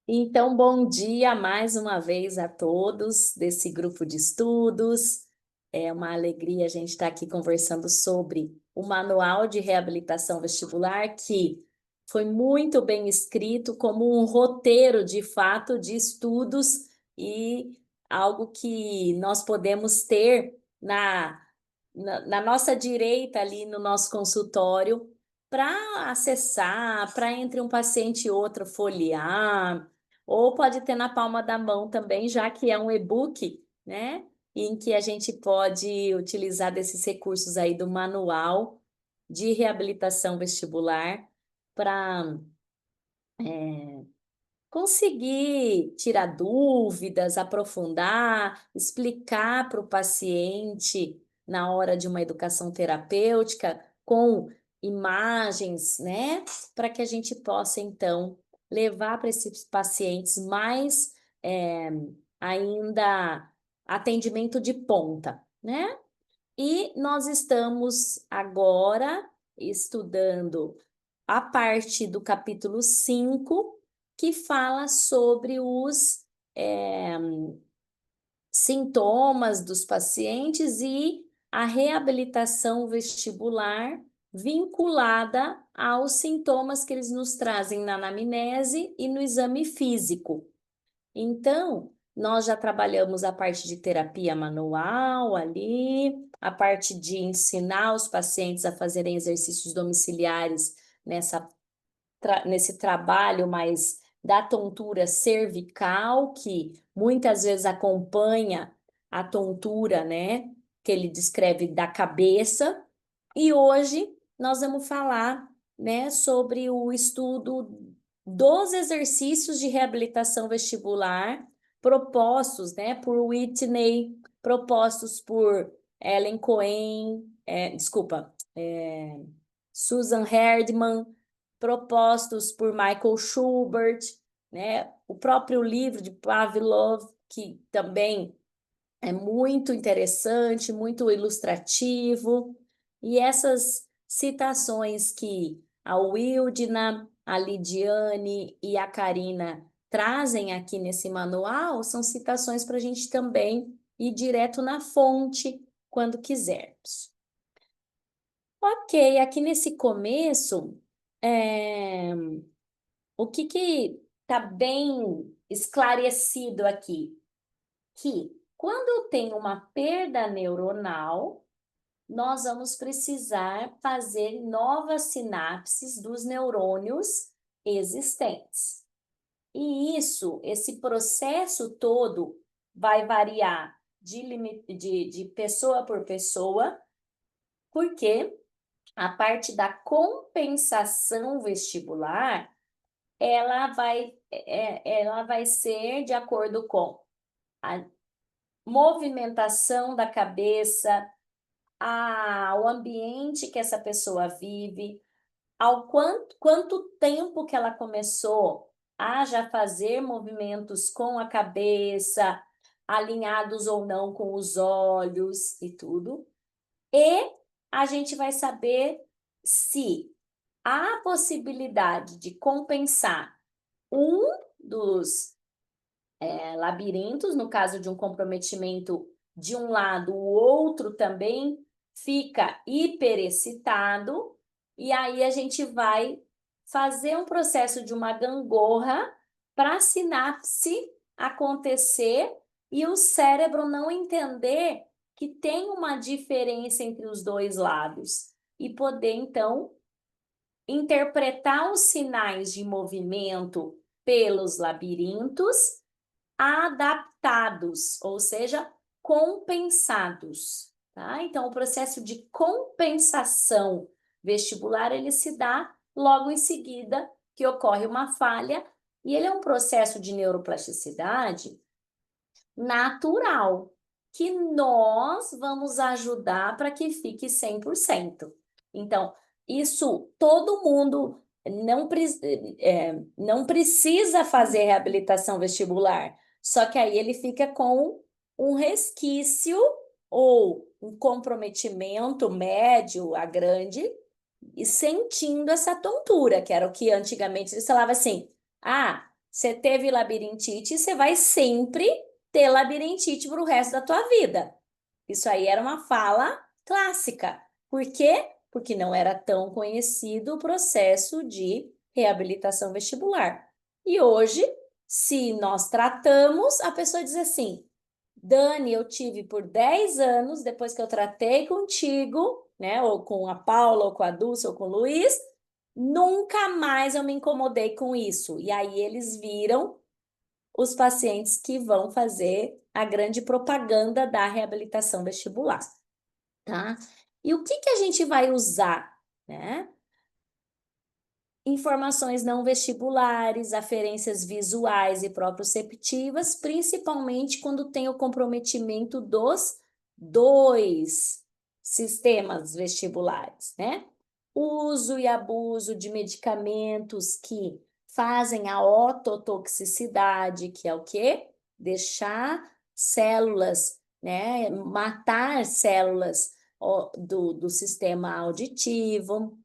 Então, bom dia mais uma vez a todos desse grupo de estudos. É uma alegria a gente estar aqui conversando sobre o Manual de Reabilitação Vestibular, que foi muito bem escrito como um roteiro, de fato, de estudos e algo que nós podemos ter na nossa direita ali no nosso consultório para acessar, para entre um paciente e outro folhear, ou pode ter na palma da mão também, já que é um e-book, né? Em que a gente pode utilizar desses recursos aí do manual de reabilitação vestibular para conseguir tirar dúvidas, aprofundar, explicar para o paciente na hora de uma educação terapêutica com imagens, né? Para que a gente possa, então, levar para esses pacientes mais ainda atendimento de ponta, né? E nós estamos agora estudando a parte do capítulo 5 que fala sobre os sintomas dos pacientes e a reabilitação vestibular vinculada aos sintomas que eles nos trazem na anamnese e no exame físico. Então, nós já trabalhamos a parte de terapia manual ali, a parte de ensinar os pacientes a fazerem exercícios domiciliares nesse trabalho mais da tontura cervical, que muitas vezes acompanha a tontura, né, que ele descreve da cabeça. E hoje nós vamos falar, né, sobre o estudo dos exercícios de reabilitação vestibular propostos, né, por Whitney, propostos por Ellen Cohen, Susan Herdman, propostos por Michael Schubert, né? O próprio livro de Pavlov, que também é muito interessante, muito ilustrativo, e essas citações que a Wildna, a Lidiane e a Karina trazem aqui nesse manual são citações para a gente também ir direto na fonte quando quisermos. Ok, aqui nesse começo, é, o que está bem esclarecido aqui? Que quando eu tenho uma perda neuronal, nós vamos precisar fazer novas sinapses dos neurônios existentes. E esse processo todo vai variar de pessoa por pessoa, porque a parte da compensação vestibular, ela vai ser de acordo com a movimentação da cabeça, o ambiente que essa pessoa vive, ao quanto tempo que ela começou a já fazer movimentos com a cabeça, alinhados ou não com os olhos e tudo. E a gente vai saber se há possibilidade de compensar um dos labirintos, no caso de um comprometimento de um lado, o outro também fica hiperexcitado, e aí a gente vai fazer um processo de uma gangorra para a sinapse acontecer e o cérebro não entender que tem uma diferença entre os dois lados e poder, então, interpretar os sinais de movimento pelos labirintos adaptados, ou seja, compensados, tá? Então, o processo de compensação vestibular, ele se dá logo em seguida que ocorre uma falha, e ele é um processo de neuroplasticidade natural, que nós vamos ajudar para que fique 100%. Então, isso todo mundo não precisa fazer reabilitação vestibular, só que aí ele fica com um resquício ou um comprometimento médio a grande e sentindo essa tontura, que era o que antigamente eles falavam assim: ah, você teve labirintite, você vai sempre ter labirintite pro resto da tua vida. Isso aí era uma fala clássica. Por quê? Porque não era tão conhecido o processo de reabilitação vestibular. E hoje, se nós tratamos, a pessoa diz assim: Dani, eu tive por 10 anos, depois que eu tratei contigo, né, ou com a Paula, ou com a Dulce, ou com o Luiz, nunca mais eu me incomodei com isso. E aí eles viram os pacientes que vão fazer a grande propaganda da reabilitação vestibular, tá? E o que que a gente vai usar, né? Informações não vestibulares, aferências visuais e proprioceptivas, principalmente quando tem o comprometimento dos dois sistemas vestibulares, né? Uso e abuso de medicamentos que fazem a ototoxicidade, que é o quê? Deixar células, né? Matar células do sistema auditivo.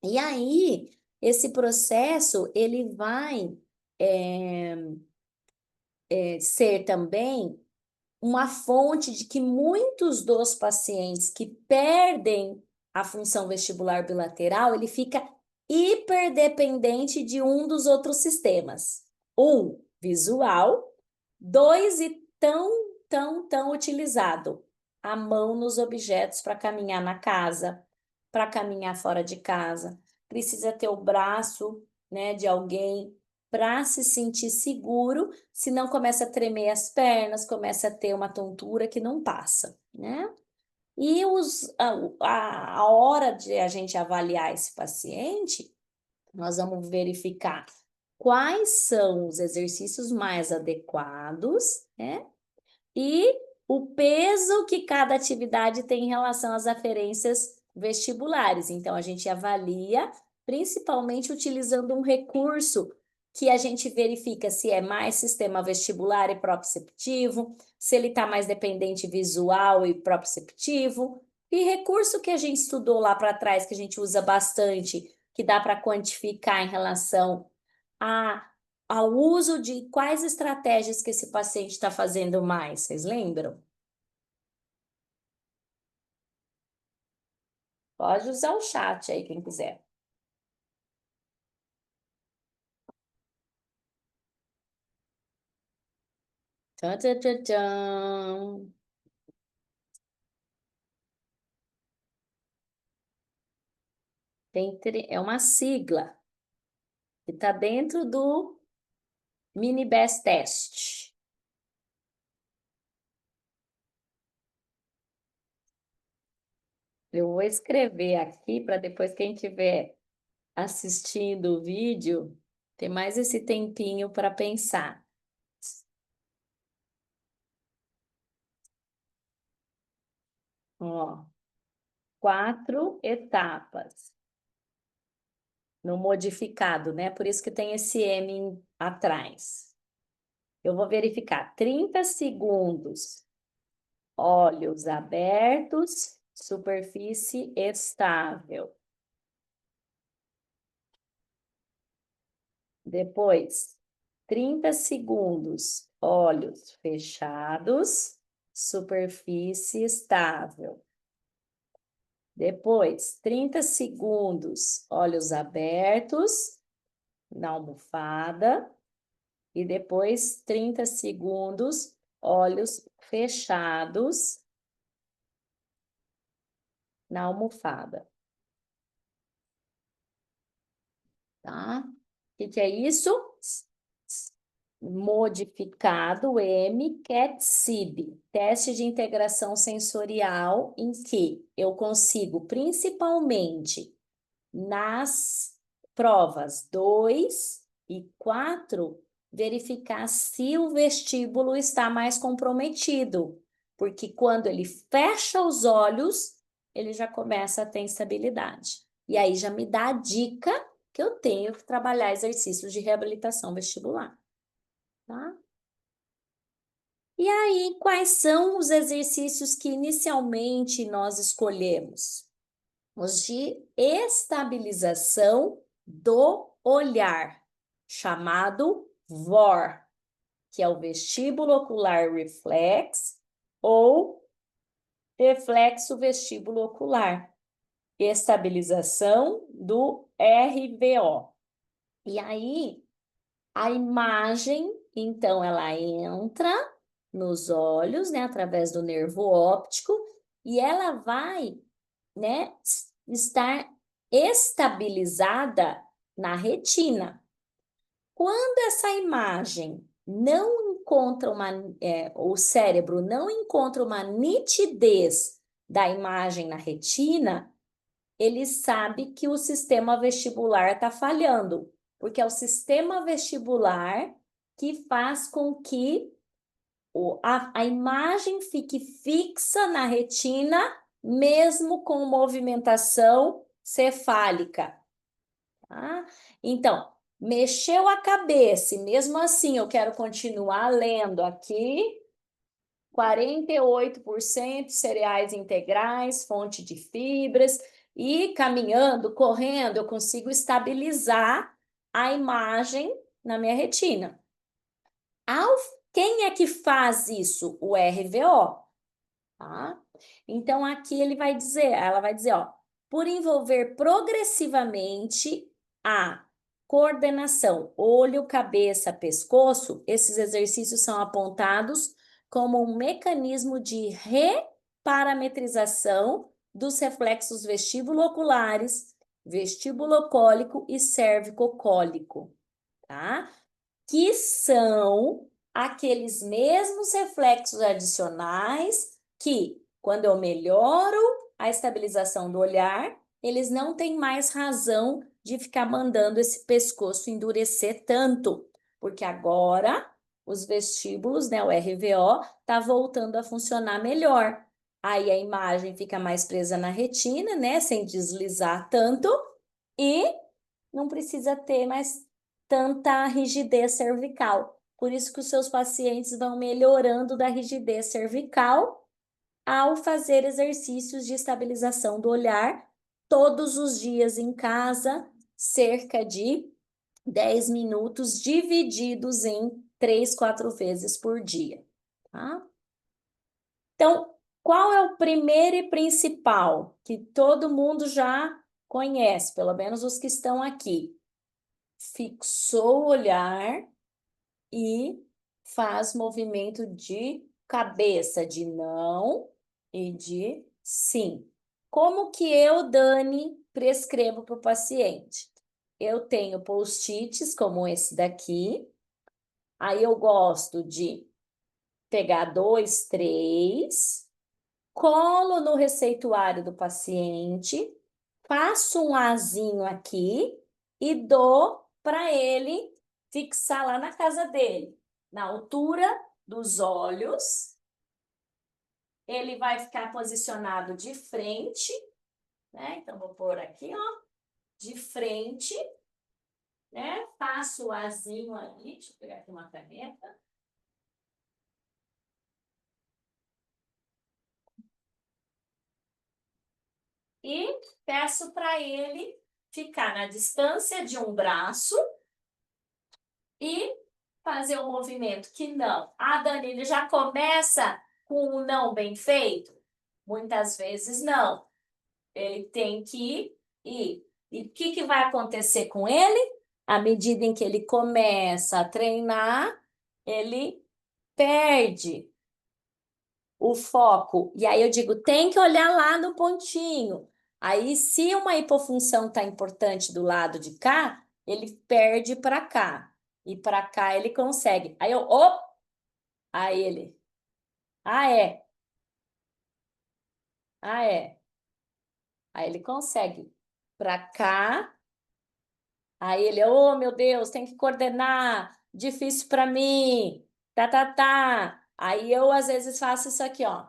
E aí, esse processo, ele vai é, ser também uma fonte de que muitos dos pacientes que perdem a função vestibular bilateral, ele fica hiperdependente de um dos outros sistemas. Um, visual. Dois, e tão utilizado. A mão nos objetos para caminhar na casa, para caminhar fora de casa. Precisa ter o braço, né, de alguém para se sentir seguro, senão começa a tremer as pernas, começa a ter uma tontura que não passa, né? E a hora de a gente avaliar esse paciente, nós vamos verificar quais são os exercícios mais adequados, né? E o peso que cada atividade tem em relação às aferências vestibulares. Então, a gente avalia principalmente utilizando um recurso que a gente verifica se é mais sistema vestibular e proprioceptivo, se ele está mais dependente visual e proprioceptivo. E recurso que a gente estudou lá para trás, que a gente usa bastante, que dá para quantificar em relação a ao uso de quais estratégias que esse paciente está fazendo mais, vocês lembram? Pode usar o chat aí, quem quiser. Tchan, tchan, tchan, tchan. É uma sigla que está dentro do Mini Best Test. Eu vou escrever aqui para depois quem estiver assistindo o vídeo ter mais esse tempinho para pensar. Ó, 4 etapas no modificado, né? Por isso que tem esse M atrás. Eu vou verificar 30 segundos, olhos abertos, superfície estável. Depois, 30 segundos, olhos fechados, superfície estável. Depois, 30 segundos, olhos abertos, na almofada. E depois, 30 segundos, olhos fechados, na almofada. Tá? O que é isso? Modificado MCAT-SIB, teste de integração sensorial, em que eu consigo, principalmente nas provas 2 e 4, verificar se o vestíbulo está mais comprometido, porque quando ele fecha os olhos, ele já começa a ter instabilidade. E aí já me dá a dica que eu tenho que trabalhar exercícios de reabilitação vestibular, tá? E aí, quais são os exercícios que inicialmente nós escolhemos? de estabilização do olhar, chamado VOR, que é o vestíbulo ocular reflex ou reflexo vestíbulo ocular, estabilização do RVO. E aí, a imagem, então, ela entra nos olhos, né, através do nervo óptico, e ela vai, né, estar estabilizada na retina. Quando essa imagem não encontra o cérebro não encontra uma nitidez da imagem na retina, ele sabe que o sistema vestibular está falhando, porque é o sistema vestibular que faz com que a imagem fique fixa na retina, mesmo com movimentação cefálica. Tá? Então, mexeu a cabeça, e mesmo assim eu quero continuar lendo aqui. 48% cereais integrais, fonte de fibras, e caminhando, correndo, eu consigo estabilizar a imagem na minha retina. Quem é que faz isso? O RVO, tá? Então aqui ela vai dizer, ó, por envolver progressivamente a coordenação olho, cabeça, pescoço, esses exercícios são apontados como um mecanismo de reparametrização dos reflexos vestíbulo-oculares, vestíbulo-cólico e cérvico-cólico, tá? Que são aqueles mesmos reflexos adicionais que, quando eu melhoro a estabilização do olhar, eles não têm mais razão de ficar mandando esse pescoço endurecer tanto, porque agora os vestíbulos, né, o RVO, está voltando a funcionar melhor. Aí a imagem fica mais presa na retina, né, sem deslizar tanto, e não precisa ter mais tanta rigidez cervical. Por isso que os seus pacientes vão melhorando da rigidez cervical ao fazer exercícios de estabilização do olhar todos os dias em casa, cerca de 10 minutos, divididos em 3, 4 vezes por dia. Tá? Então, qual é o primeiro e principal que todo mundo já conhece, pelo menos os que estão aqui? Fixou o olhar e faz movimento de cabeça, de não e de sim. Como que eu, Dani, prescrevo para o paciente? Eu tenho post-its como esse daqui, aí eu gosto de pegar 2, 3, colo no receituário do paciente, faço um azinho aqui e dou para ele fixar lá na casa dele, na altura dos olhos. Ele vai ficar posicionado de frente, né? Então, vou pôr aqui, ó, de frente, né? Faço o azinho ali, deixa eu pegar aqui uma caneta. E peço para ele ficar na distância de um braço e fazer um movimento que não. A Danilo já começa com o não bem feito? Muitas vezes não. Ele tem que ir. E o que vai acontecer com ele? À medida em que ele começa a treinar, ele perde o foco. E aí eu digo, tem que olhar lá no pontinho. Aí, se uma hipofunção está importante do lado de cá, ele perde para cá. E para cá ele consegue. Aí eu, op! Aí ele, ah, é. Ah, é. Aí ele consegue. Para cá. Aí ele, oh, meu Deus, tem que coordenar. Difícil para mim. Tá, tá, tá. Aí eu, às vezes, faço isso aqui, ó.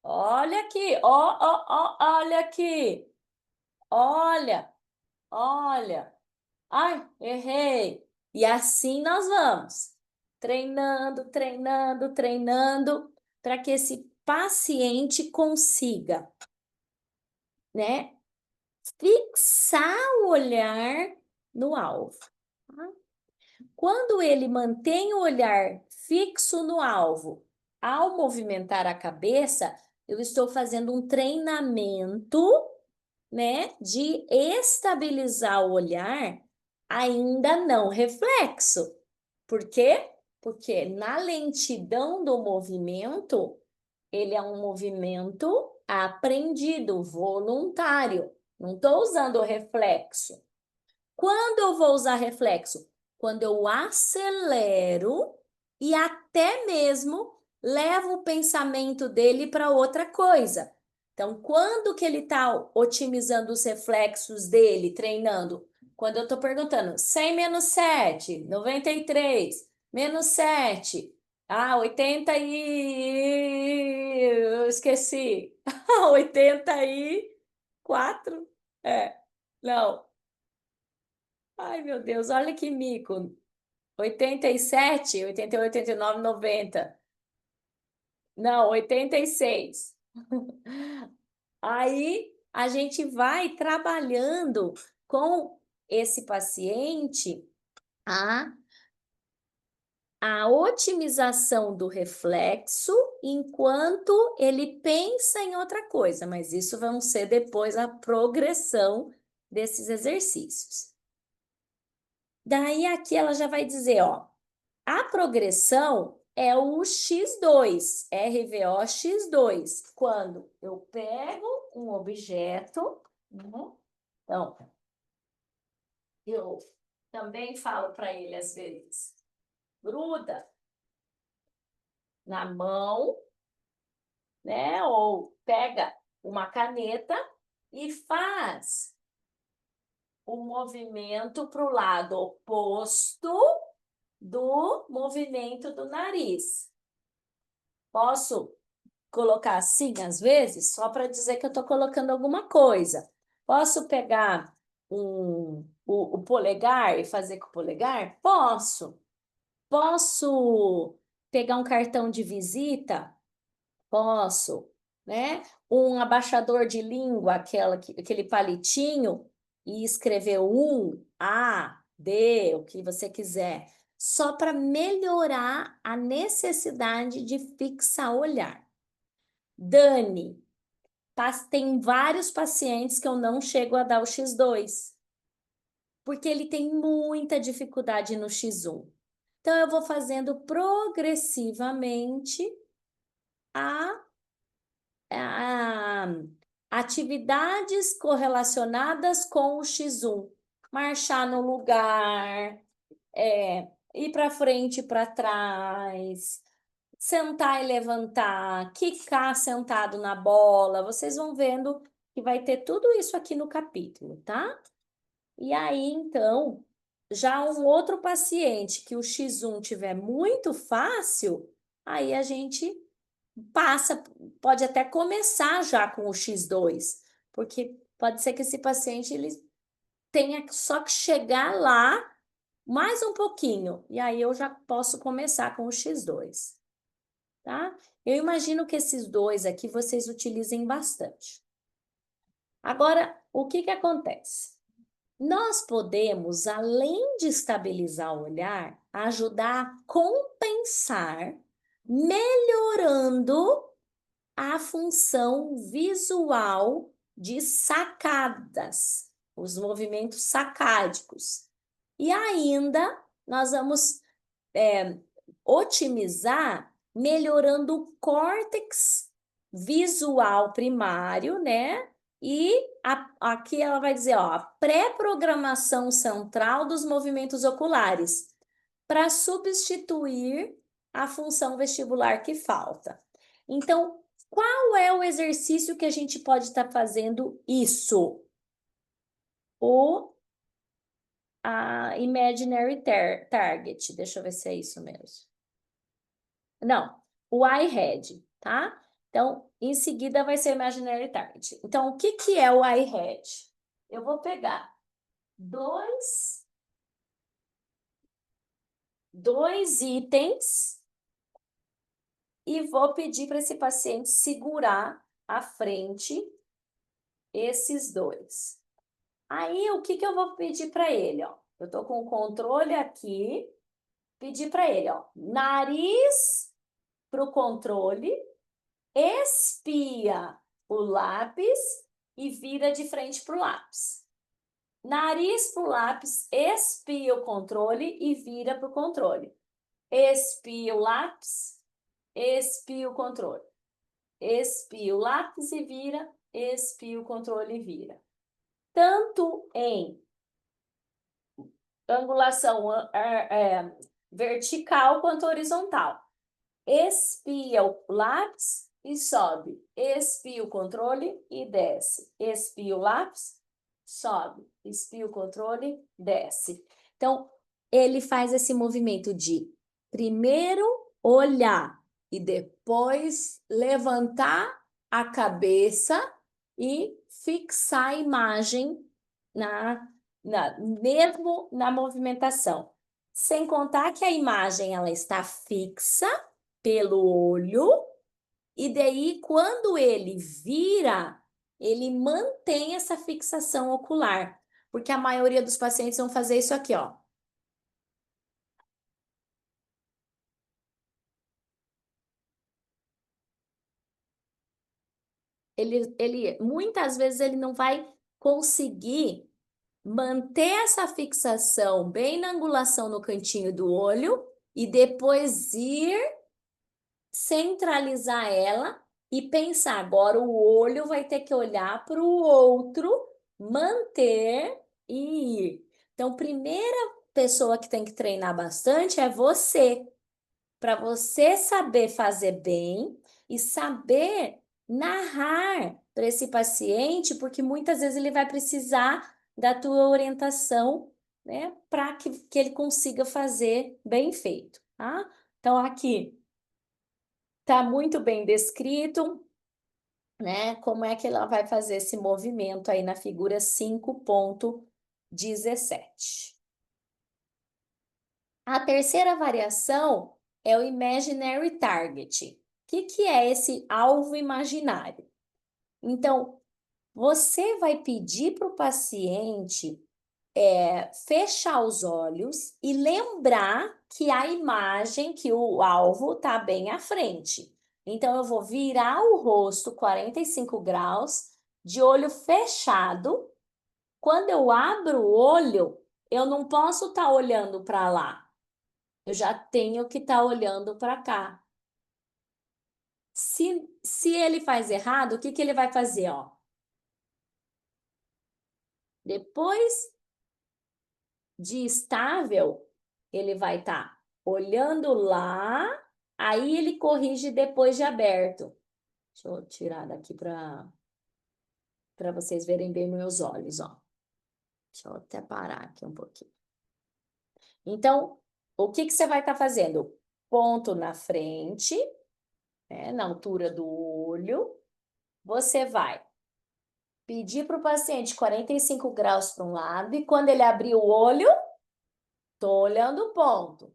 Olha aqui, ó, ó, ó, olha aqui. Olha, olha. Ai, errei. E assim nós vamos. Treinando, treinando, treinando, para que esse paciente consiga né, fixar o olhar no alvo. Tá? Quando ele mantém o olhar fixo no alvo, ao movimentar a cabeça, eu estou fazendo um treinamento, né, de estabilizar o olhar, ainda não reflexo. Por quê? Porque na lentidão do movimento, ele é um movimento aprendido, voluntário. Não estou usando o reflexo. Quando eu vou usar reflexo? Quando eu acelero e até mesmo levo o pensamento dele para outra coisa. Então, quando que ele está otimizando os reflexos dele, treinando? Quando eu estou perguntando 100 menos 7, 93, menos 7, 80 eu esqueci, 84, não. Ai, meu Deus, olha que mico. 87, 88, 89, 90. Não, 86. Aí a gente vai trabalhando com esse paciente a, a otimização do reflexo enquanto ele pensa em outra coisa, mas isso vão ser depois a progressão desses exercícios. Daí aqui ela já vai dizer, ó, a progressão é o X2, RVO X2, quando eu pego um objeto, né? Então, eu também falo para ele às vezes, gruda na mão, né? Ou pega uma caneta e faz o movimento para o lado oposto do movimento do nariz. Posso colocar assim, às vezes, só para dizer que eu estou colocando alguma coisa. Posso pegar o polegar e fazer com o polegar? Posso. Posso pegar um cartão de visita? Posso, né? Um abaixador de língua, aquele palitinho, e escrever um, A, D, o que você quiser, só para melhorar a necessidade de fixar o olhar. Dani, tem vários pacientes que eu não chego a dar o X2, porque ele tem muita dificuldade no X1. Então, eu vou fazendo progressivamente a a- atividades correlacionadas com o X1. Marchar no lugar, ir para frente e para trás, sentar e levantar, quicar sentado na bola. Vocês vão vendo que vai ter tudo isso aqui no capítulo, tá? E aí, então, já um outro paciente que o X1 tiver muito fácil, aí a gente passa, pode até começar já com o X2, porque pode ser que esse paciente ele tenha só que chegar lá mais um pouquinho, e aí eu já posso começar com o X2, tá? Eu imagino que esses dois aqui vocês utilizem bastante. Agora, o que que acontece? Nós podemos, além de estabilizar o olhar, ajudar a compensar, melhorando a função visual de sacadas, os movimentos sacádicos. E ainda nós vamos otimizar melhorando o córtex visual primário, né? E aqui ela vai dizer, ó, a pré-programação central dos movimentos oculares, para substituir a função vestibular que falta. Então, qual é o exercício que a gente pode estar fazendo isso? A Imaginary Target. Deixa eu ver se é isso mesmo. Não, o I-Head, tá? Então, em seguida vai ser o Imaginary Target. Então, o que que é o I-Head? Eu vou pegar dois itens e vou pedir para esse paciente segurar à frente esses dois. Aí, o que que eu vou pedir para ele, ó? Eu tô com o controle aqui, pedir para ele, ó, nariz para o controle, espia o lápis e vira de frente para o lápis. Nariz para o lápis, espia o controle e vira para o controle. Espia o lápis, espia o controle. Espia o lápis e vira, espia o controle e vira. Tanto em angulação vertical quanto horizontal. Espia o lápis e sobe. Espia o controle e desce. Espia o lápis, sobe. Espia o controle, desce. Então, ele faz esse movimento de primeiro olhar e depois levantar a cabeça e fixar a imagem mesmo na movimentação. Sem contar que a imagem ela está fixa pelo olho, e daí, quando ele vira, ele mantém essa fixação ocular, porque a maioria dos pacientes vão fazer isso aqui, ó. Muitas vezes ele não vai conseguir manter essa fixação bem na angulação no cantinho do olho e depois ir centralizar ela e pensar. Agora o olho vai ter que olhar para o outro, manter e ir. Então, primeira pessoa que tem que treinar bastante é você, para você saber fazer bem e saber narrar para esse paciente, porque muitas vezes ele vai precisar da tua orientação, né, para que ele consiga fazer bem feito, tá? Então, aqui está muito bem descrito, né? Como é que ela vai fazer esse movimento aí na figura 5.17. A terceira variação é o imaginary target. O que é esse alvo imaginário? Então, você vai pedir para o paciente fechar os olhos e lembrar que a imagem, que o alvo está bem à frente. Então, eu vou virar o rosto 45 graus, de olho fechado. Quando eu abro o olho, eu não posso estar olhando para lá. Eu já tenho que estar olhando para cá. Se ele faz errado, o que que ele vai fazer? Ó? Depois de estável, ele vai estar olhando lá, aí ele corrige depois de aberto. Deixa eu tirar daqui para vocês verem bem meus olhos, ó. Deixa eu até parar aqui um pouquinho. Então, o que que você vai estar fazendo? Ponto na frente, né, na altura do olho. Você vai pedir para o paciente 45 graus para um lado e quando ele abrir o olho, tô olhando o ponto.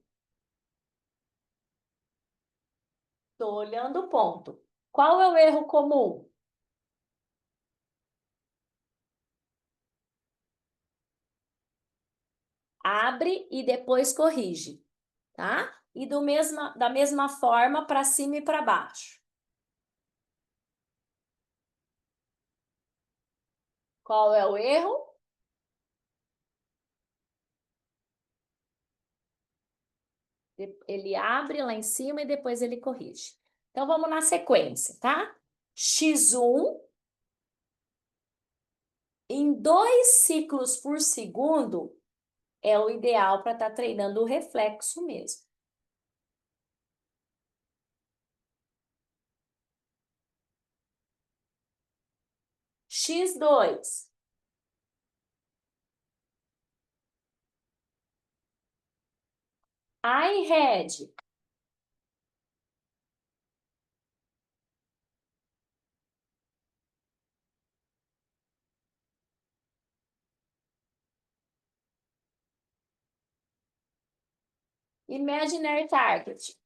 Tô olhando o ponto. Qual é o erro comum? Abre e depois corrige, tá? E da mesma forma para cima e para baixo. Qual é o erro? Ele abre lá em cima e depois ele corrige. Então vamos na sequência, tá? X1 em 2 ciclos por segundo é o ideal para estar treinando o reflexo mesmo. X2. iHead. Imaginary target.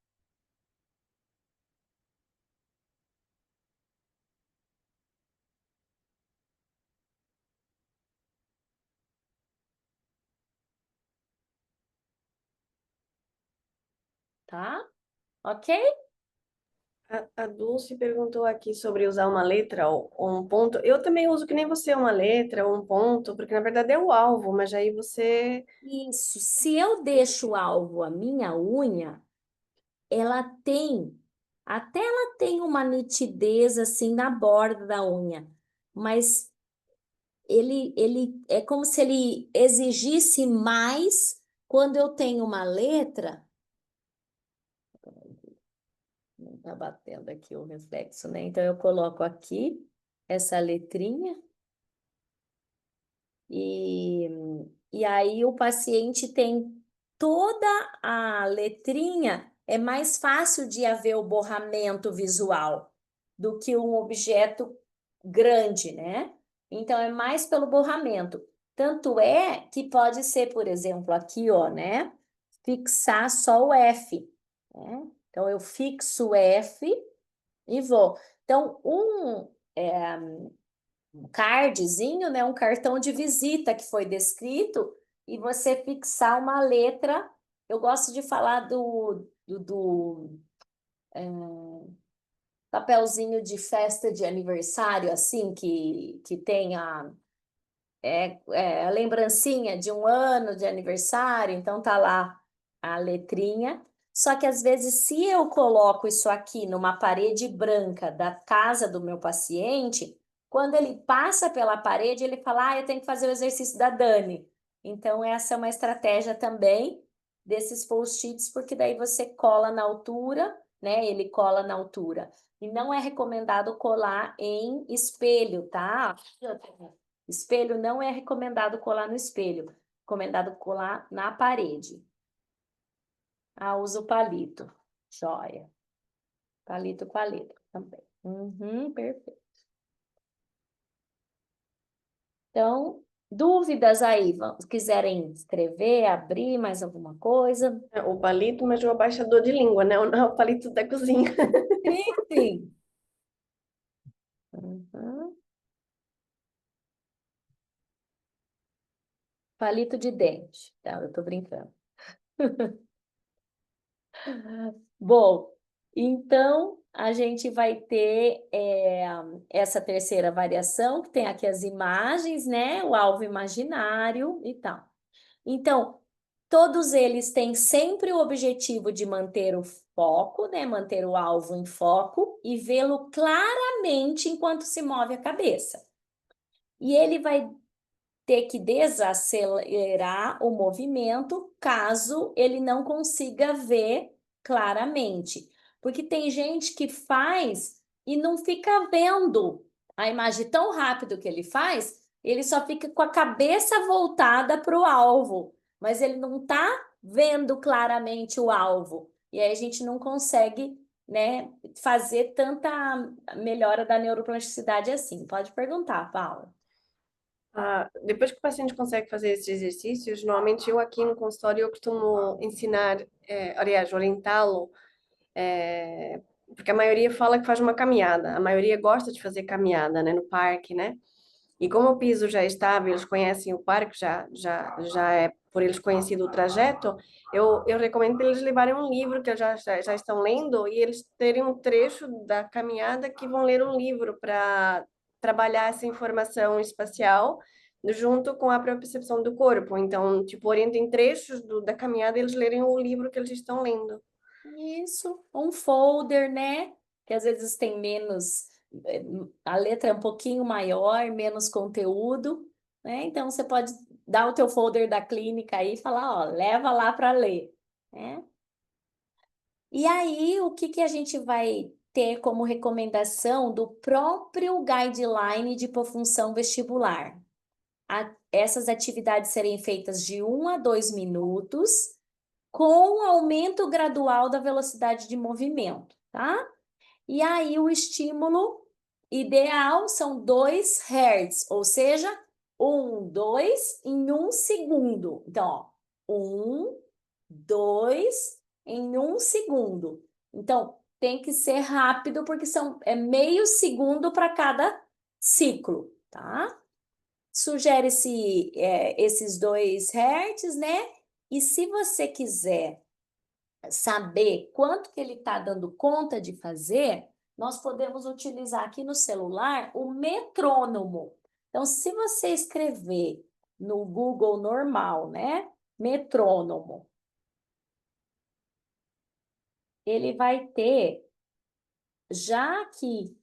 tá? Ok? A Dulce perguntou aqui sobre usar uma letra ou um ponto. Eu também uso que nem você, uma letra ou um ponto, porque na verdade é o alvo, mas aí você. Isso. Se eu deixo o alvo a minha unha, ela tem, até ela tem uma nitidez assim na borda da unha, mas ele é como se ele exigisse mais quando eu tenho uma letra. Não tá batendo aqui o reflexo, né? Então eu coloco aqui essa letrinha e, e aí o paciente tem toda a letrinha, é mais fácil de haver o borramento visual do que um objeto grande, né? Então é mais pelo borramento. Tanto é que pode ser, por exemplo, aqui, ó, né? Fixar só o F, né? Então eu fixo o F e vou. Então, um cardzinho, né, um cartão de visita que foi descrito, e você fixar uma letra. Eu gosto de falar do papelzinho de festa de aniversário, assim, que tem a lembrancinha de um ano de aniversário, então tá lá a letrinha. Só que às vezes, se eu coloco isso aqui numa parede branca da casa do meu paciente, quando ele passa pela parede, ele fala: Ah, eu tenho que fazer o exercício da Dani. Então, essa é uma estratégia também desses post-its, porque daí você cola na altura, né? Ele cola na altura. E não é recomendado colar em espelho, tá? Espelho não é recomendado colar no espelho, recomendado colar na parede. Ah, uso palito. Joia. Palito com a letra também. Uhum, perfeito. Então, dúvidas aí? Quiserem escrever, abrir mais alguma coisa? O palito, mas o abaixador de língua, né? O palito da cozinha. Sim, sim. Uhum. Palito de dente. Tá, eu tô brincando. Bom, então a gente vai ter essa terceira variação, que tem aqui as imagens, né? O alvo imaginário e tal. Então, todos eles têm sempre o objetivo de manter o foco, né? Manter o alvo em foco e vê-lo claramente enquanto se move a cabeça. E ele vai ter que desacelerar o movimento caso ele não consiga ver claramente. Porque tem gente que faz e não fica vendo a imagem tão rápido que ele faz, ele só fica com a cabeça voltada para o alvo, mas ele não está vendo claramente o alvo. E aí a gente não consegue, né, fazer tanta melhora da neuroplasticidade assim. Pode perguntar, Paula. Depois que o paciente consegue fazer esses exercícios, normalmente eu aqui no consultório eu costumo ensinar, aliás, orientá-lo, porque a maioria fala que faz uma caminhada, a maioria gosta de fazer caminhada, né, no parque, né? E como o piso já é estável, eles conhecem o parque, já é por eles conhecido o trajeto, eu recomendo para eles levarem um livro que eles já estão lendo e eles terem um trecho da caminhada que vão ler um livro para trabalhar essa informação espacial junto com a percepção do corpo. Então, tipo, orientem trechos da caminhada e eles lerem o livro que eles estão lendo. Isso, um folder, né? Que às vezes tem menos, a letra é um pouquinho maior, menos conteúdo, né? Então você pode dar o teu folder da clínica aí e falar, ó, leva lá para ler, né? E aí, o que que a gente vai ter como recomendação do próprio guideline de hipofunção vestibular? Essas atividades serem feitas de 1 a 2 minutos com aumento gradual da velocidade de movimento, tá? E aí o estímulo ideal são 2 Hz, ou seja, 2 em 1 segundo. Então, ó, 2 em 1 segundo. Então, tem que ser rápido, porque é meio segundo para cada ciclo, tá? Sugere-se esses 2 Hz, né? E se você quiser saber quanto que ele está dando conta de fazer, nós podemos utilizar aqui no celular o metrônomo. Então, se você escrever no Google normal, né? Metrônomo, ele vai ter já aqui,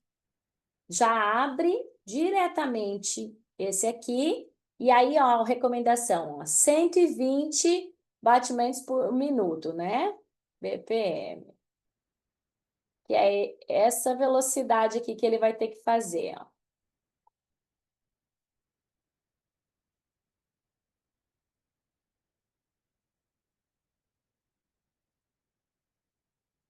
já abre diretamente esse aqui, e aí, ó, a recomendação, ó, 120 batimentos por minuto, né? BPM. Que é essa velocidade aqui que ele vai ter que fazer, ó.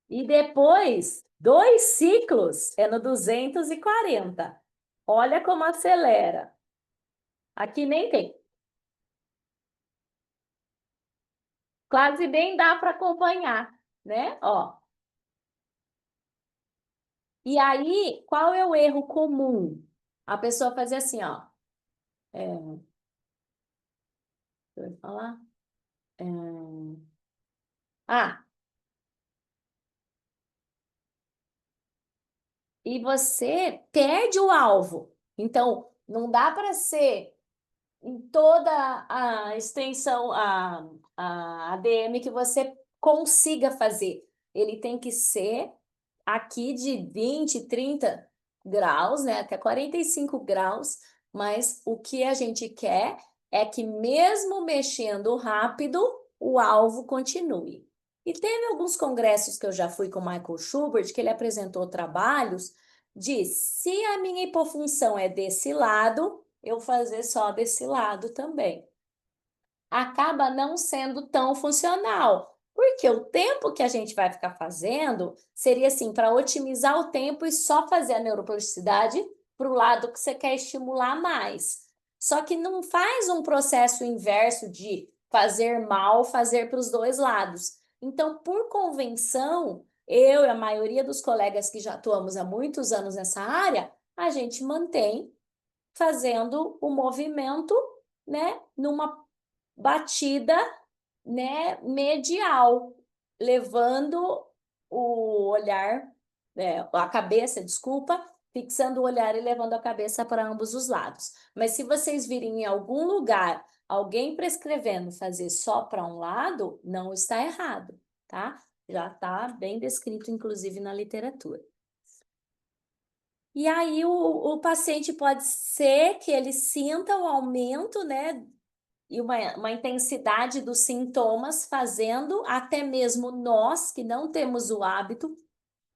E depois, 2 ciclos é no 240. Olha como acelera. Aqui nem tem. Quase nem dá para acompanhar, né? Ó. E aí, qual é o erro comum? A pessoa fazer assim, ó. Deixa eu falar. É, ah, e você perde o alvo. Então, não dá para ser em toda a extensão, a ADM que você consiga fazer. Ele tem que ser aqui de 20, 30 graus, né? Até 45 graus, mas o que a gente quer é que mesmo mexendo rápido, o alvo continue. E teve alguns congressos que eu já fui com o Michael Schubert, que ele apresentou trabalhos de se a minha hipofunção é desse lado, eu fazer só desse lado também. Acaba não sendo tão funcional, porque o tempo que a gente vai ficar fazendo seria assim, para otimizar o tempo e só fazer a neuroplasticidade para o lado que você quer estimular mais. Só que não faz um processo inverso de fazer mal, fazer para os dois lados. Então, por convenção, eu e a maioria dos colegas que já atuamos há muitos anos nessa área, a gente mantém fazendo o movimento, né, numa batida, né, medial, levando o olhar, a cabeça, desculpa, fixando o olhar e levando a cabeça para ambos os lados. Mas se vocês virem em algum lugar alguém prescrevendo fazer só para um lado, não está errado, tá? Já está bem descrito, inclusive, na literatura. E aí o paciente pode ser que ele sinta o aumento, né, e uma intensidade dos sintomas, fazendo até mesmo nós que não temos o hábito,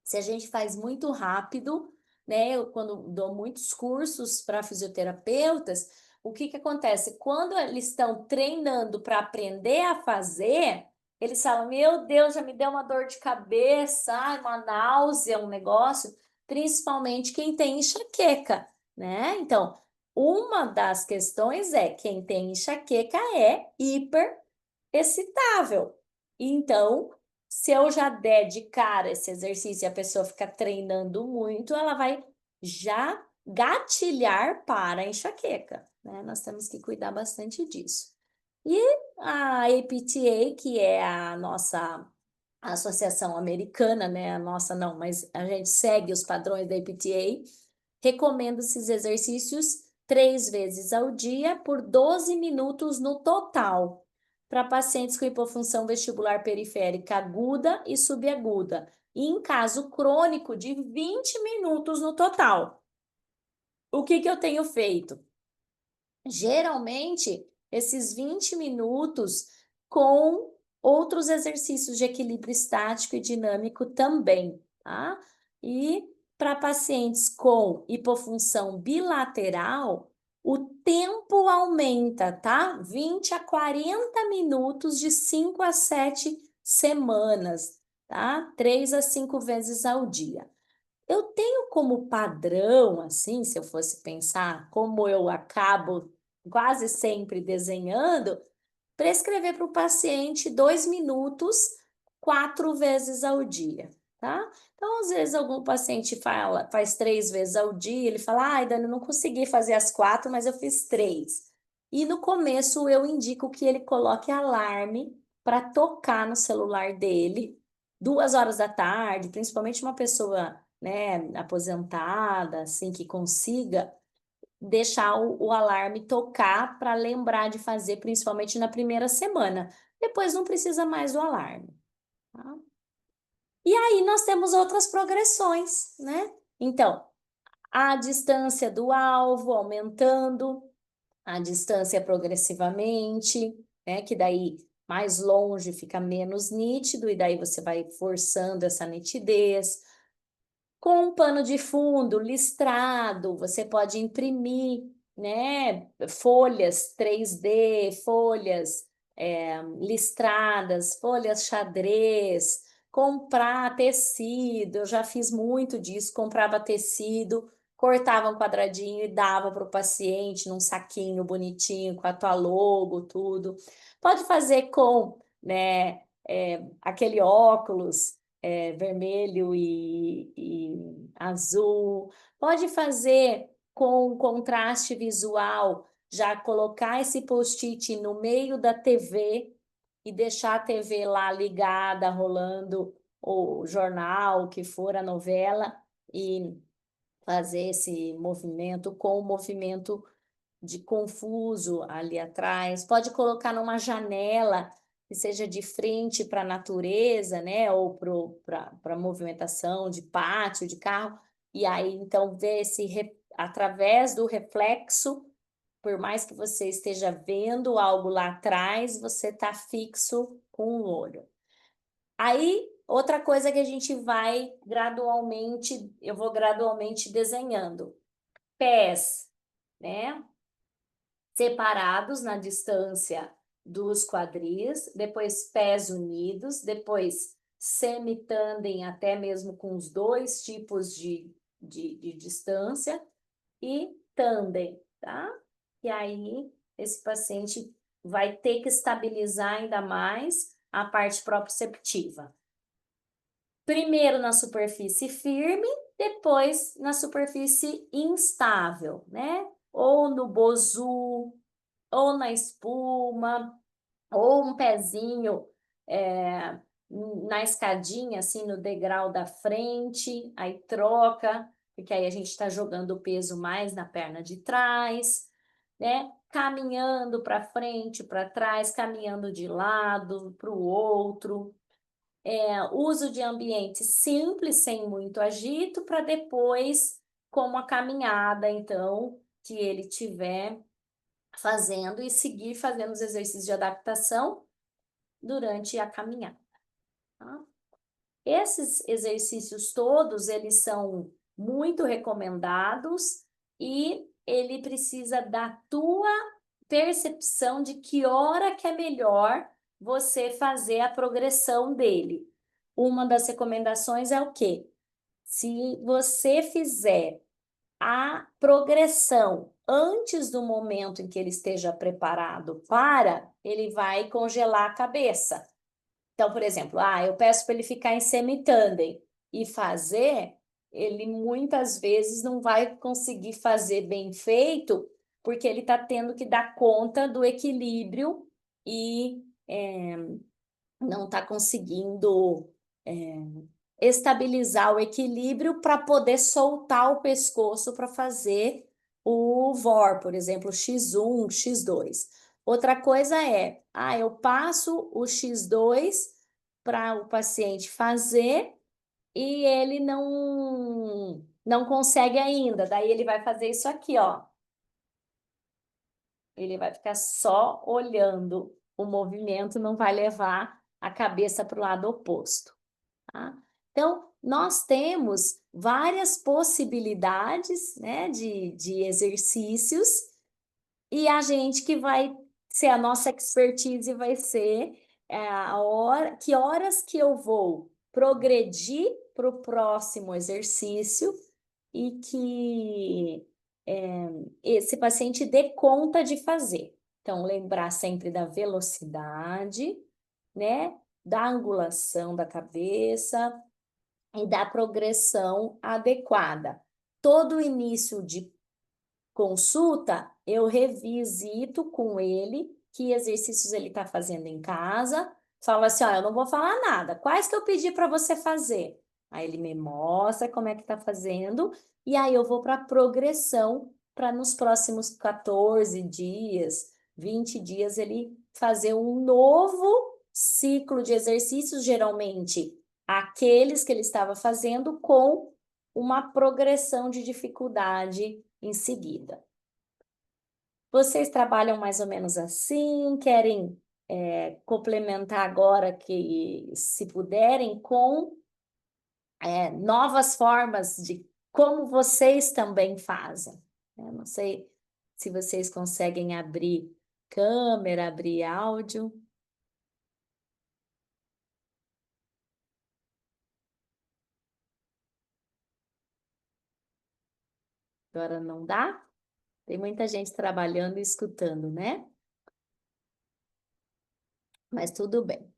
se a gente faz muito rápido, né? Eu, quando dou muitos cursos para fisioterapeutas, o que que acontece? Quando eles estão treinando para aprender a fazer, eles falam: Meu Deus, já me deu uma dor de cabeça, ai, uma náusea, um negócio, principalmente quem tem enxaqueca, né? Então, uma das questões é quem tem enxaqueca é hiperexcitável. Então, se eu já der de cara esse exercício e a pessoa ficar treinando muito, ela vai já gatilhar para a enxaqueca, né? Nós temos que cuidar bastante disso. E a APTA, que é a nossa associação americana, né? A nossa não, mas a gente segue os padrões da APTA, recomenda esses exercícios 3 vezes ao dia por 12 minutos no total, para pacientes com hipofunção vestibular periférica aguda e subaguda, e em caso crônico de 20 minutos no total. O que que eu tenho feito? Geralmente, esses 20 minutos com outros exercícios de equilíbrio estático e dinâmico também, tá? E para pacientes com hipofunção bilateral, o tempo aumenta, tá? 20 a 40 minutos de 5 a 7 semanas, tá? 3 a 5 vezes ao dia. Eu tenho como padrão, assim, se eu fosse pensar, como eu acabo quase sempre desenhando, prescrever para o paciente 2 minutos, 4 vezes ao dia, tá? Então, às vezes, algum paciente faz 3 vezes ao dia, ele fala, ai, Dani, eu não consegui fazer as 4, mas eu fiz 3. E no começo eu indico que ele coloque alarme para tocar no celular dele 2 horas da tarde, principalmente uma pessoa, né, aposentada, assim, que consiga deixar o alarme tocar para lembrar de fazer, principalmente na primeira semana. Depois não precisa mais do alarme, tá? E aí nós temos outras progressões, né? Então, a distância do alvo aumentando, a distância progressivamente, né? Que daí mais longe fica menos nítido, e daí você vai forçando essa nitidez. Com um pano de fundo listrado, você pode imprimir, né, folhas 3D, folhas listradas, folhas xadrez, comprar tecido. Eu já fiz muito disso, comprava tecido, cortava um quadradinho e dava para o paciente num saquinho bonitinho com a tua logo, tudo. Pode fazer com, né, aquele óculos vermelho e azul. Pode fazer com contraste visual, já colocar esse post-it no meio da TV e deixar a TV lá ligada, rolando o jornal, o que for a novela, e fazer esse movimento com o movimento de confuso ali atrás. Pode colocar numa janela que seja de frente para a natureza, né? Ou para a movimentação de pátio, de carro. E aí, então, ver através do reflexo, por mais que você esteja vendo algo lá atrás, você está fixo com o olho. Aí, outra coisa que a gente vai gradualmente, eu vou gradualmente desenhando. Pés, né? Separados na distância dos quadris, depois pés unidos, depois semitandem até mesmo com os dois tipos de distância e tandem, tá? E aí esse paciente vai ter que estabilizar ainda mais a parte proprioceptiva. Primeiro na superfície firme, depois na superfície instável, né? Ou no bozu, ou na espuma, ou um pezinho é, na escadinha, assim, no degrau da frente, aí troca, porque aí a gente está jogando o peso mais na perna de trás, né? Caminhando para frente, para trás, caminhando de lado para o outro. Uso de ambiente simples, sem muito agito, para depois, como a caminhada, então, que ele tiver fazendo e seguir fazendo os exercícios de adaptação durante a caminhada, tá? Esses exercícios todos, eles são muito recomendados e ele precisa da tua percepção de que hora que é melhor você fazer a progressão dele. Uma das recomendações é o quê? Se você fizer a progressão antes do momento em que ele esteja preparado para, ele vai congelar a cabeça. Então, por exemplo, eu peço para ele ficar em semitandem e fazer, ele muitas vezes não vai conseguir fazer bem feito, porque ele está tendo que dar conta do equilíbrio e não está conseguindo estabilizar o equilíbrio para poder soltar o pescoço para fazer o VOR, por exemplo, X1, X2. Outra coisa é, eu passo o X2 para o paciente fazer e ele não consegue ainda. Daí ele vai fazer isso aqui, ó. Ele vai ficar só olhando o movimento, não vai levar a cabeça para o lado oposto, tá? Então, nós temos várias possibilidades, né, de exercícios, e a gente que vai ser a nossa expertise vai ser que horas que eu vou progredir para o próximo exercício e que esse paciente dê conta de fazer. Então, lembrar sempre da velocidade, né, da angulação da cabeça e da progressão adequada. Todo início de consulta, eu revisito com ele que exercícios ele está fazendo em casa Fala assim, ó, eu não vou falar nada. Quais que eu pedi para você fazer? Aí ele me mostra como é que tá fazendo e aí eu vou para a progressão para nos próximos 14 dias, 20 dias ele fazer um novo ciclo de exercícios, geralmente aqueles que ele estava fazendo com uma progressão de dificuldade em seguida. Vocês trabalham mais ou menos assim? Querem complementar agora que, se puderem, com novas formas de como vocês também fazem? Eu não sei se vocês conseguem abrir câmera, abrir áudio. Agora não dá? Tem muita gente trabalhando e escutando, né? Mas tudo bem.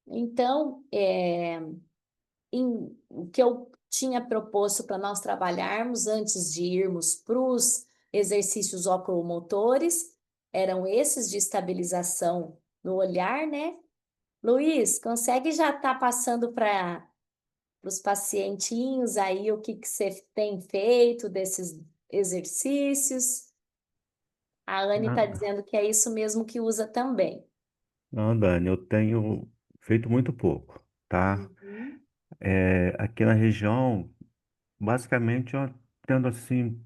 Então, o que eu tinha proposto para nós trabalharmos antes de irmos para os exercícios oculomotores eram esses de estabilização no olhar, né? Luiz, consegue já estar passando para os pacientinhos aí o que, que você tem feito desses exercícios? A Anne está Ah, dizendo que é isso mesmo que usa também. não, Dani, eu tenho feito muito pouco, tá? Uhum, Aqui na região, basicamente, eu tendo assim,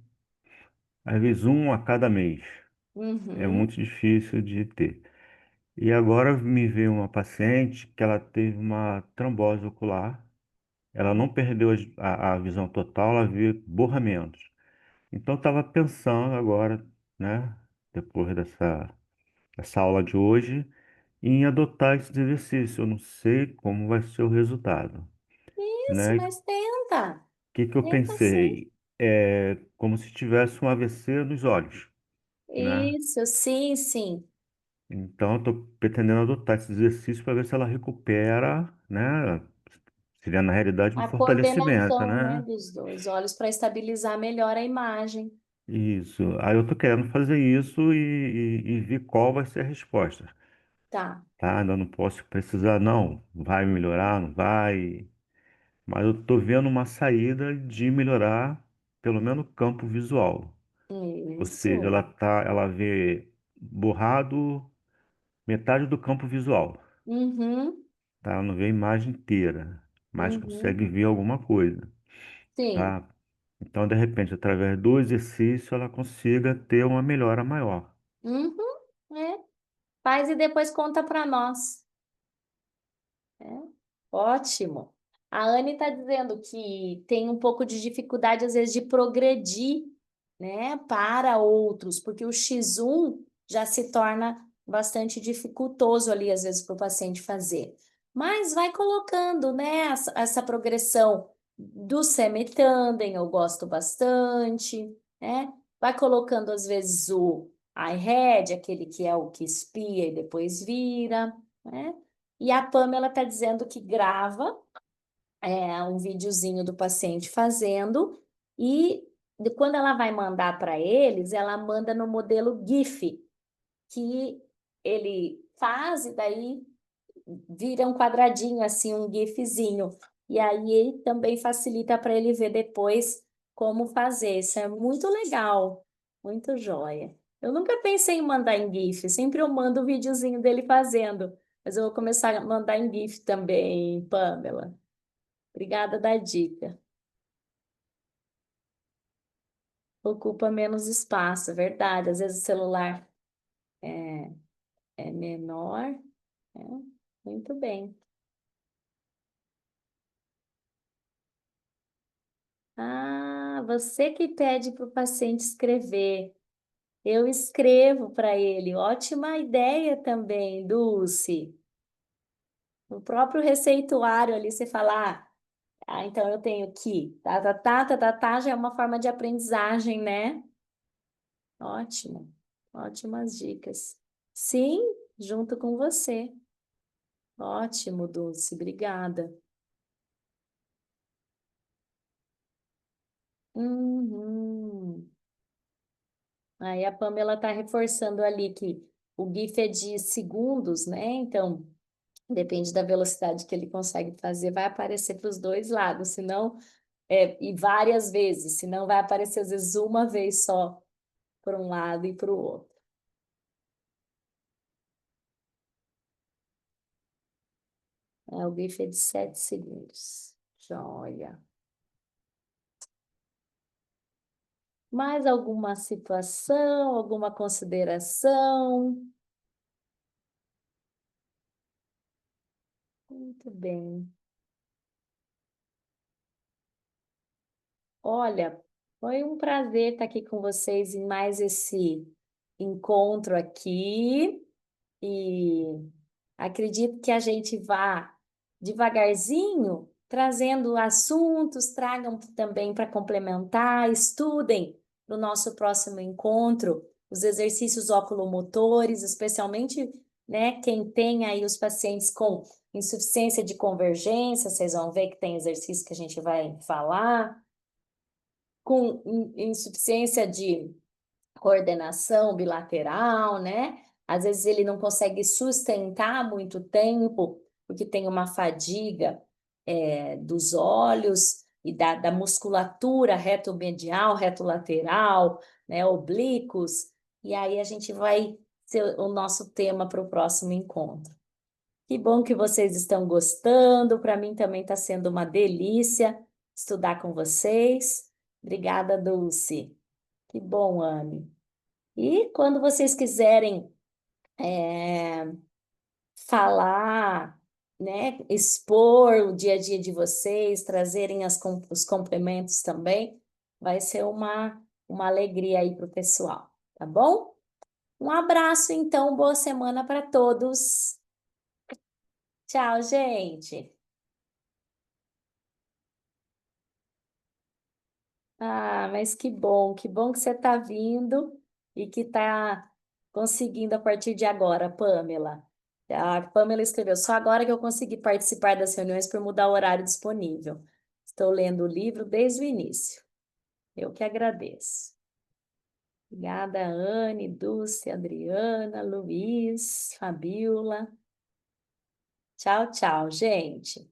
às vezes um a cada mês. É uhum, muito difícil de ter. E agora me veio uma paciente que ela teve uma trombose ocular. Ela não perdeu a visão total, ela viu borramentos. Então, eu estava pensando agora, né, depois dessa aula de hoje, em adotar esse exercício. Eu não sei como vai ser o resultado, isso, né? O mas tenta. que eu Tenta sim. pensei? É como se tivesse um AVC nos olhos, né? Isso, sim, sim. Então, eu estou pretendendo adotar esse exercício para ver se ela recupera, né? Seria, na realidade, um A fortalecimento, coordenação, né, né? dos dois olhos para estabilizar melhor a imagem. Isso. Aí eu tô querendo fazer isso e ver qual vai ser a resposta, Tá. tá? Ainda não posso precisar, não. Vai melhorar, não vai. Mas eu tô vendo uma saída de melhorar, pelo menos, o campo visual. Ou seja, Isso. ela vê borrado metade do campo visual, Uhum, tá? Ela não vê a imagem inteira, mas uhum. consegue ver alguma coisa, Sim. tá? Então, de repente, através do exercício, ela consiga ter uma melhora maior. Uhum, é. Faz e depois conta para nós. É, ótimo. A Anne está dizendo que tem um pouco de dificuldade, às vezes, de progredir, né, para outros, porque o X1 já se torna bastante dificultoso ali, às vezes, para o paciente fazer. Mas vai colocando, né, essa progressão do semitandem, eu gosto bastante, né? Vai colocando, às vezes, o iHead, aquele que é o que espia e depois vira, né? E a Pamela está dizendo que grava um videozinho do paciente fazendo e quando ela vai mandar para eles, ela manda no modelo GIF, que ele faz e daí vira um quadradinho assim, um GIFzinho. E aí também facilita para ele ver depois como fazer. Isso é muito legal, muito joia. Eu nunca pensei em mandar em GIF, sempre eu mando o videozinho dele fazendo. Mas eu vou começar a mandar em GIF também, Pamela. Obrigada da dica. Ocupa menos espaço, é verdade. Às vezes o celular é menor. É, muito bem. Ah, você que pede para o paciente escrever. Eu escrevo para ele. Ótima ideia também, Dulce. No próprio receituário ali você fala, então eu tenho que, já é uma forma de aprendizagem, né? Ótimo, ótimas dicas. Sim, junto com você. Ótimo, Dulce, obrigada. Uhum. Aí a Pamela está reforçando ali que o GIF é de segundos, né? Então, Depende da velocidade que ele consegue fazer, vai aparecer para os dois lados, senão, e várias vezes, senão vai aparecer às vezes uma vez só para um lado e para o outro. O GIF é de 7 segundos. Joia. Mais alguma situação, alguma consideração? Muito bem. Olha, foi um prazer estar aqui com vocês em mais esse encontro aqui. E acredito que a gente vá devagarzinho trazendo assuntos, tragam também para complementar, estudem no nosso próximo encontro os exercícios oculomotores, especialmente, né, quem tem aí os pacientes com insuficiência de convergência, vocês vão ver que tem exercício que a gente vai falar, com insuficiência de coordenação bilateral, né? Às vezes ele não consegue sustentar muito tempo, porque tem uma fadiga dos olhos e da musculatura retomedial, retolateral, né? Oblíquos. E aí a gente vai ser o nosso tema para o próximo encontro. Que bom que vocês estão gostando. Para mim também está sendo uma delícia estudar com vocês. Obrigada, Dulce. Que bom, Anne. E quando vocês quiserem falar, né, expor o dia a dia de vocês, trazerem os complementos também, vai ser uma alegria aí para o pessoal, tá bom? Um abraço, então, boa semana para todos. Tchau, gente. Ah, mas que bom que você está vindo e que está conseguindo a partir de agora, Pamela. A Pamela escreveu, só agora que eu consegui participar das reuniões por mudar o horário disponível. Estou lendo o livro desde o início. Eu que agradeço. Obrigada, Anne, Dulce, Adriana, Luiz, Fabiola. Tchau, tchau, gente.